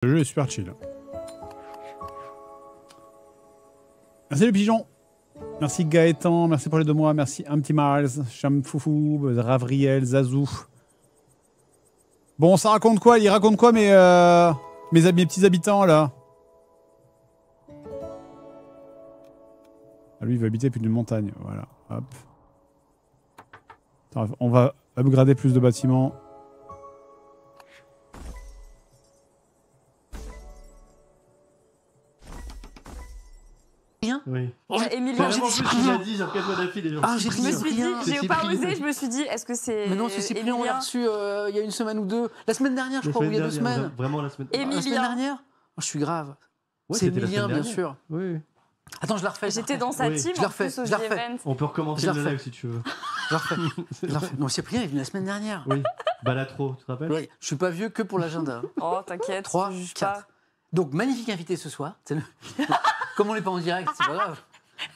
Le jeu est super chill. Merci le pigeon. Merci Gaëtan, merci pour les 2 mois, merci un petit Mars, Chamfoufou, Ravriel, Zazou. Bon, ça raconte quoi? Il raconte quoi mes petits habitants là? Ah, lui, il veut habiter plus d'une montagne. Voilà, hop. Attends, on va upgrader plus de bâtiments. Oui. Emilien, j'ai dit, j'ai pas osé, je me suis dit, est-ce que c'est. Mais non, c'est Cyprien, on l'a reçu il y a une semaine ou deux. La semaine dernière, je crois, ou il y a 2 semaines. Vraiment la semaine dernière. La semaine dernière je suis grave. Ouais, c'est Emilien, bien sûr. Oui. Attends, je la refais. J'étais dans sa team, je la refais. On peut recommencer le live si tu veux. Je la refais. Non, Cyprien est venu la semaine dernière. Oui. Balatro, tu te rappelles? Oui. Je suis pas vieux que pour l'agenda. Oh, t'inquiète. 3, 4. Donc, magnifique invité ce soir. Comme on n'est pas en direct, c'est pas grave.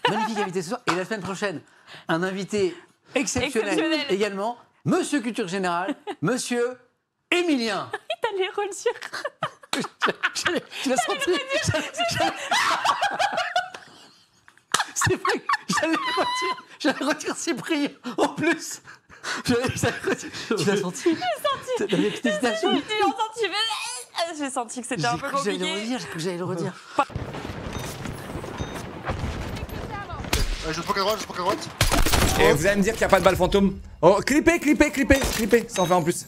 Magnifique invité ce soir. Et la semaine prochaine, un invité exceptionnel. Également. Monsieur Culture Générale, Monsieur Emilien. T'as les redire. Tu l'as senti? C'est vrai que j'allais retirer Cyprien en plus. Tu l'as senti? J'ai senti. T'avais petite hésitation. J'ai senti que c'était un peu compliqué. J'ai cru que j'allais le redire. Je poke à droite, Et vous allez me dire qu'il n'y a pas de balle fantôme. Oh, clippez, ça en fait en plus.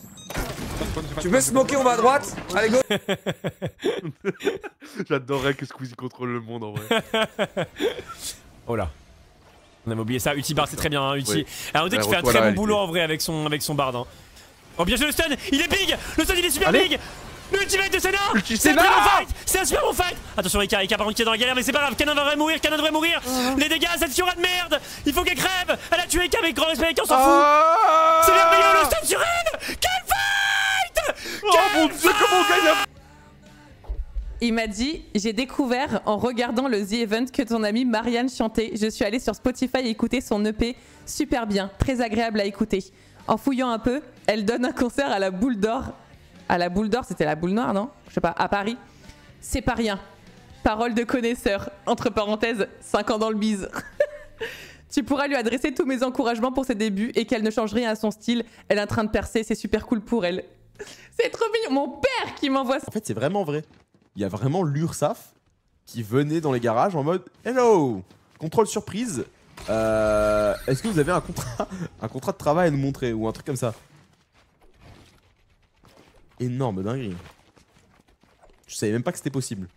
Tu peux smoker, on va à droite. Allez, go. J'adorerais que Squeezie contrôle le monde en vrai. Oh là. On avait oublié ça. Ultibar, c'est très bien, hein, Ulti. Oui. Alors, on dit qu'il fait un très bon boulot en vrai avec son bard. Hein. Oh, bien joué le stun. Il est big. Le stun, il est super big. L'ultimate de Senna. C'est un très bon fight. C'est un super bon fight. Attention, Ika par contre qui est dans la galère, mais c'est pas grave. Canin devrait mourir. Les dégâts, cette Fiora de merde. Il faut qu'elle crève. Elle a tué Ika avec grand respect, on s'en fout. C'est merveilleux, le stun sur elle. Quel fight. Oh mon dieu, comment on gagne? Il m'a dit, j'ai découvert en regardant le The Event que ton amie Marianne chantait. Je suis allée sur Spotify écouter son EP. Super bien, très agréable à écouter. En fouillant un peu, elle donne un concert à la Boule d'Or. À la Boule d'Or, c'était la Boule Noire, non? Je sais pas, à Paris. C'est pas rien. Parole de connaisseur. Entre parenthèses, 5 ans dans le bise. Tu pourras lui adresser tous mes encouragements pour ses débuts et qu'elle ne change rien à son style. Elle est en train de percer, c'est super cool pour elle. C'est trop mignon. Mon père qui m'envoie ça. En fait, c'est vraiment vrai. Il y a vraiment l'URSAF qui venait dans les garages en mode « Hello, contrôle surprise. Est-ce que vous avez un contrat de travail à nous montrer ?» ou un truc comme ça. Énorme dinguerie. Je savais même pas que c'était possible.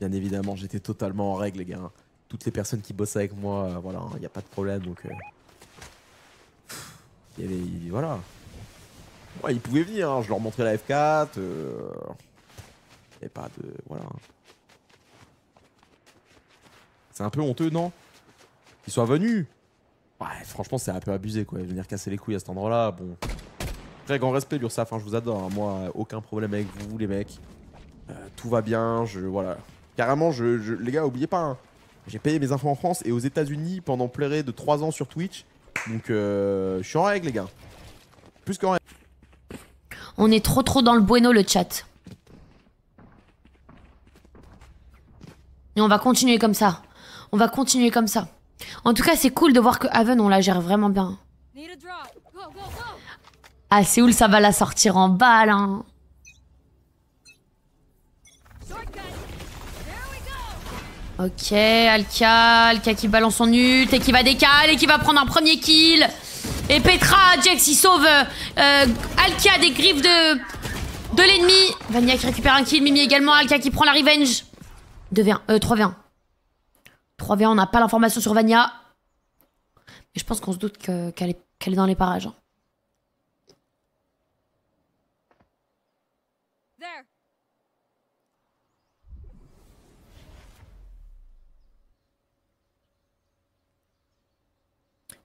Bien évidemment, j'étais totalement en règle, les gars. Toutes les personnes qui bossent avec moi, voilà, il n'y a pas de problème, donc... voilà. Ouais, ils pouvaient venir, hein. Je leur montrais la F4. Et pas de... Voilà. C'est un peu honteux, non? Qu'ils soient venus. Ouais, franchement, c'est un peu abusé, quoi. Venir casser les couilles à cet endroit-là, bon. Très grand respect, l'URSAF, hein, je vous adore. Hein. Moi, aucun problème avec vous, les mecs. Tout va bien, voilà. Carrément, les gars, oubliez pas, hein. J'ai payé mes infos en France et aux États-Unis pendant près de 3 ans sur Twitch. Donc, je suis en règle, les gars. Plus qu'en règle. On est trop dans le bueno, le chat. Et on va continuer comme ça. En tout cas, c'est cool de voir que Haven, on la gère vraiment bien. Ah, Séoul, ça va la sortir en balle, hein. Ok, Alka qui balance son ult et qui va décaler et qui va prendre un premier kill. Et Petra, Jax, il sauve Alka des griffes de l'ennemi. Vania qui récupère un kill, Mimi également, Alka qui prend la revenge. 2v1, 3v1. 3v1, on n'a pas l'information sur Vania. Mais je pense qu'on se doute qu'elle est dans les parages. Hein.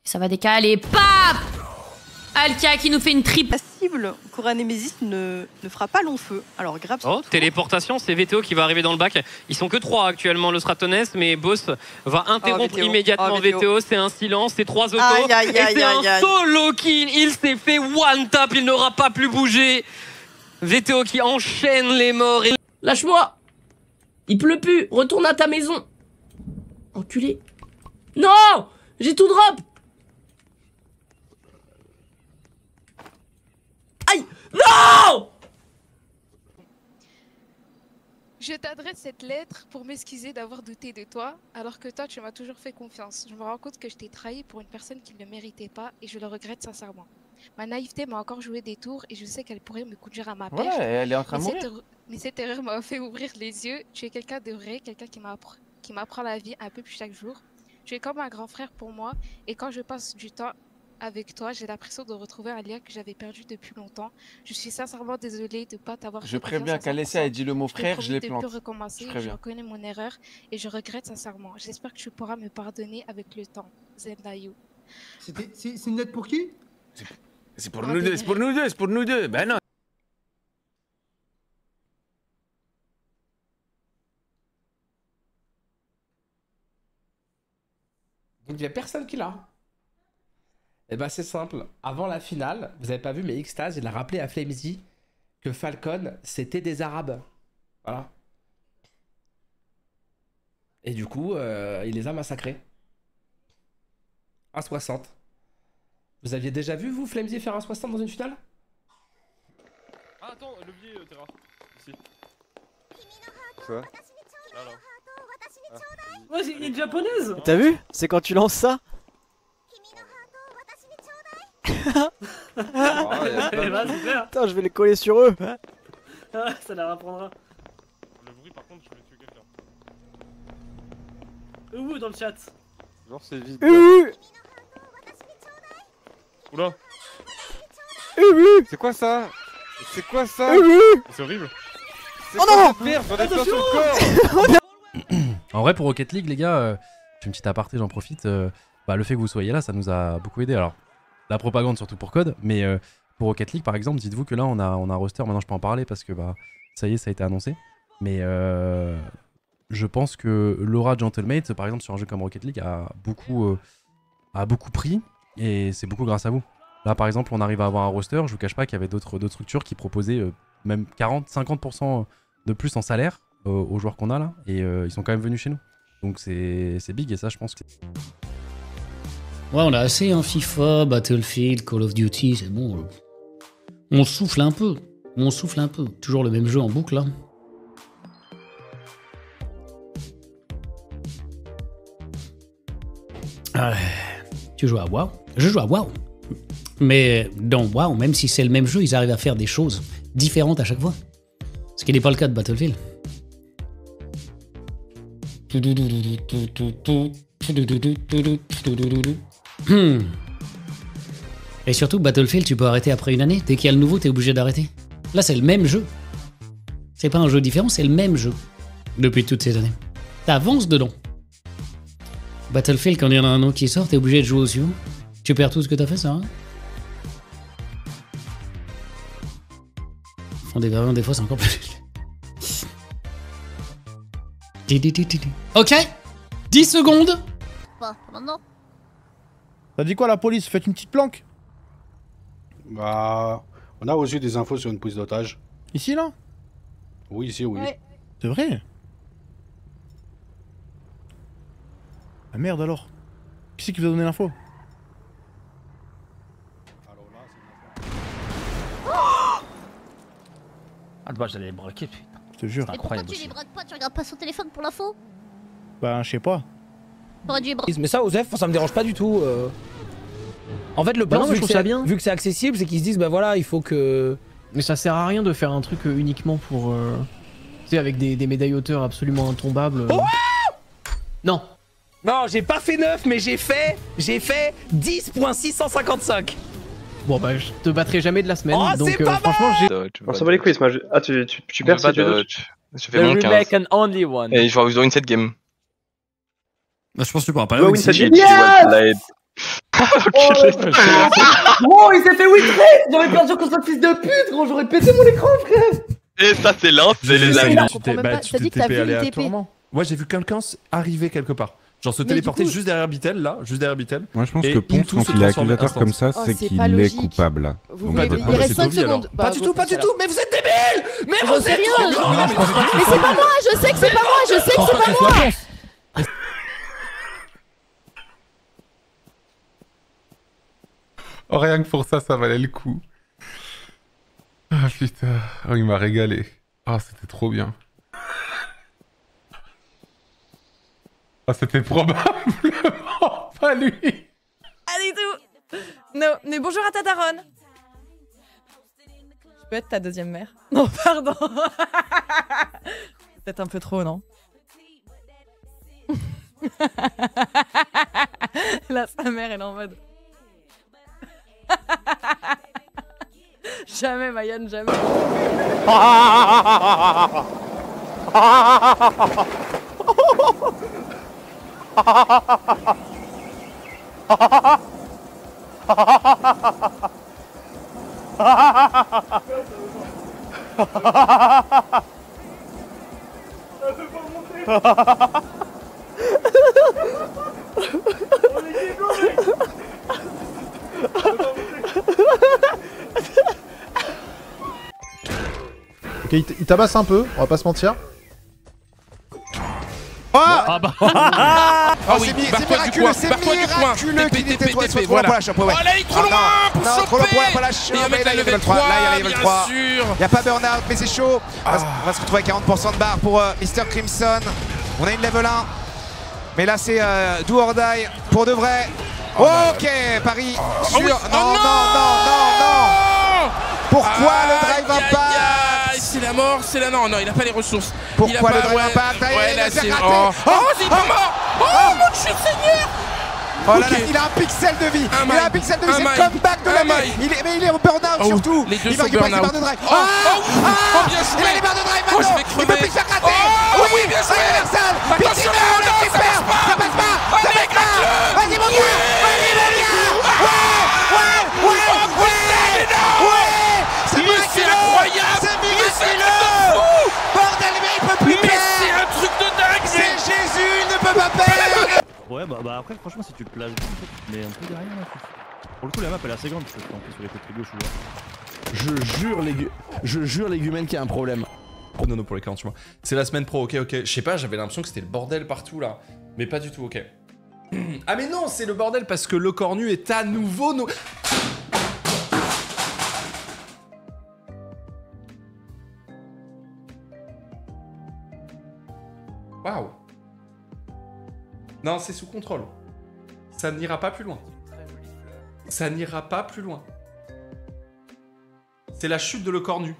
Ça va décaler. Paf! Alka qui nous fait une triple. possible. Cora Nemesis ne fera pas long feu. Alors grave. Oh, téléportation, c'est VTO qui va arriver dans le bac. Ils sont que 3 actuellement, le Stratones, mais Boss va interrompre immédiatement VTO. C'est un silence, c'est 3 autos. Et c'est un solo kill. Il s'est fait one tap, il n'aura pas plus bougé. VTO qui enchaîne les morts. Lâche-moi! Il pleut plus, retourne à ta maison. Enculé. Non! J'ai tout drop! Aïe! Non! Je t'adresse cette lettre pour m'excuser d'avoir douté de toi, alors que toi, tu m'as toujours fait confiance. Je me rends compte que je t'ai trahi pour une personne qui ne le méritait pas et je le regrette sincèrement. Ma naïveté m'a encore joué des tours et je sais qu'elle pourrait me conduire à ma perte. Voilà, elle est en train de mourir. Mais cette erreur m'a fait ouvrir les yeux. Tu es quelqu'un de vrai, quelqu'un qui m'apprend la vie un peu plus chaque jour. Tu es comme un grand frère pour moi et quand je passe du temps avec toi, j'ai l'impression de retrouver un lien que j'avais perdu depuis longtemps. Je suis sincèrement désolée de ne pas t'avoir fait Je préviens qu'Alessia ait dit le mot frère, je les plante. Je reconnais mon erreur et je regrette sincèrement. J'espère que tu pourras me pardonner avec le temps. Zendayu. C'est une lettre pour qui? C'est pour nous deux, c'est pour nous deux, c'est pour nous deux. Ben non. Donc il n'y a personne qui l'a. Et bah c'est simple. Avant la finale, vous avez pas vu, mais Xtase, il a rappelé à Flamesy que Falcon, c'était des Arabes. Voilà. Et du coup, il les a massacrés. 1,60. Vous aviez déjà vu, vous, Flamesy, faire 1,60 dans une finale? Ah, attends, levier, Terra. Ici. Quoi? Alors. Ouais, c'est une japonaise. T'as vu? C'est quand tu lances ça. Attends, je vais les coller sur eux. Ça la rapprendra. Le bruit, par contre, je vais tuer quelqu'un. Où dans le chat? Genre, c'est vide. Oula. C'est quoi ça? C'est quoi ça? C'est horrible. Oh non! En vrai, pour Rocket League, les gars, j'ai une petite aparté, j'en profite. Bah, le fait que vous soyez là, ça nous a beaucoup aidé. Alors, la propagande surtout pour Code, mais pour Rocket League, par exemple, dites-vous que là, on a un roster. Maintenant, je peux en parler parce que bah, ça y est, ça a été annoncé. Mais je pense que Laura Gentlemate, par exemple, sur un jeu comme Rocket League, a beaucoup pris. Et c'est beaucoup grâce à vous. Là, par exemple, on arrive à avoir un roster. Je vous cache pas qu'il y avait d'autres structures qui proposaient même 40-50% de plus en salaire aux joueurs qu'on a là. Et ils sont quand même venus chez nous. Donc c'est big et ça, je pense que... Ouais, on a assez, hein, FIFA, Battlefield, Call of Duty, c'est bon. On souffle un peu. Toujours le même jeu en boucle, là. Tu joues à WoW? Je joue à WoW. Mais dans WoW, même si c'est le même jeu, ils arrivent à faire des choses différentes à chaque fois. Ce qui n'est pas le cas de Battlefield. Et surtout, Battlefield, tu peux arrêter après une année. Dès qu'il y a le nouveau, t'es obligé d'arrêter. Là, c'est le même jeu. C'est pas un jeu différent, c'est le même jeu. Depuis toutes ces années. T'avances dedans. Battlefield, quand il y en a un autre qui sort, t'es obligé de jouer au suivant. Tu perds tout ce que t'as fait, ça, hein? Font des variantes, des fois, c'est encore plus... Ok, 10 secondes. Pas maintenant. T'as dit quoi, la police? Faites une petite planque? Bah, on a reçu des infos sur une prise d'otage. Ici, là? Oui, ici, oui. Ouais. C'est vrai? Ah merde alors. Qui c'est qui vous a donné l'info? Ah bah j'allais les braquer, putain. Je te jure. Et pourquoi tu les braques pas? Tu regardes pas son téléphone pour l'info? Bah, je sais pas. T'aurais dû les braquer. Mais ça, Osef, ça me dérange pas du tout. En fait, le plan, vu que c'est accessible, c'est qu'ils se disent, bah voilà, il faut que... Mais ça sert à rien de faire un truc uniquement pour... Tu sais, avec des médailles hauteurs absolument intombables. Oh non. Non, j'ai pas fait 9, mais j'ai fait 10.655. Bon bah je te battrai jamais de la semaine, oh, donc franchement j'ai... On s'en bat les couilles, moi. Ah tu perds si tu veux. Tu fais moins 15. And only one. Et je vais win cette game. Bah je pense que tu pourras pas win cette game. Gros, il s'est fait win rate. J'aurais perdu contre ce fils de pute, gros. J'aurais pété mon écran, frère. Et ça, c'est lancé, les amis. Tu t'es TP aléatoirement. Moi, j'ai vu quelqu'un arriver quelque part. Genre se téléporter juste derrière Bitel, là, juste derrière Bitel. Moi, je pense que Ponce, quand il est accusateur comme ça, c'est qu'il est coupable. Il reste 5 secondes. Pas du tout, pas du tout. Mais vous êtes débiles. Mais vous êtes rien. Mais c'est pas moi. Je sais que c'est pas moi. Je sais que c'est pas moi. Oh, rien que pour ça, ça valait le coup. Ah putain. Oh, il m'a régalé. Ah, c'était trop bien. Ah, c'était probablement pas lui. Allez, tout. Non, mais bonjour à ta daronne. Je peux être ta deuxième mère? Non, pardon. Peut-être un peu trop, non? Là, sa mère, elle est en mode... Jamais, Mayan, jamais. Ok, il tabasse un peu, on va pas se mentir. Ah bah oh, c'est miraculeux, c'est miraculeux qu'il était trop loin pour la chope. Oh là, il est trop loin pour choper. Trop loin pour la chope. Là, il y a level 3. Là, il y a level 3. Il n'y a pas burn-out, mais c'est chaud. On va se retrouver à 40% de barre pour Mr. Crimson. On a une level 1. Mais là, c'est do or die pour de vrai. Ok, Paris sur... Non. Pourquoi le drive impact? C'est la mort, c'est la... Non, il a pas les ressources. Pourquoi le drive impact? Ouais, là, c'est... Oh, c'est pas mort. Oh, mon Dieu Seigneur. Oh là là, il a un pixel de vie. Il a un pixel de vie, c'est le comeback de l'année. Mais il est au burn-out surtout. Les deux il sont va récupérer ses barres de drive. Il a les barres de drive maintenant. Il peut plus se faire gratter. Oui, bien sûr. Attention, on le récupère. Ça passe pas. Vas-y, mon gars. C'est incroyable. C'est miraculeux. Bordel, mais il peut plus perdre. Mais c'est un truc de dingue. C'est Jésus, il ne peut pas perdre. Ouais, bah après, franchement, si tu te places bien, tu te mets un peu derrière. Là. Pour le coup, la map elle est assez grande, parce que t'es sur les côtés gauche ou là. Je jure, Légumène, qu'il y a un problème. Oh, non, pour les 48 mois. C'est la semaine pro, ok. Je sais pas, j'avais l'impression que c'était le bordel partout là. Mais pas du tout, ok. Ah, mais non, c'est le bordel parce que le cornu est à nouveau. Waouh. Non, c'est sous contrôle. Ça n'ira pas plus loin. Ça n'ira pas plus loin. C'est la chute de le cornu.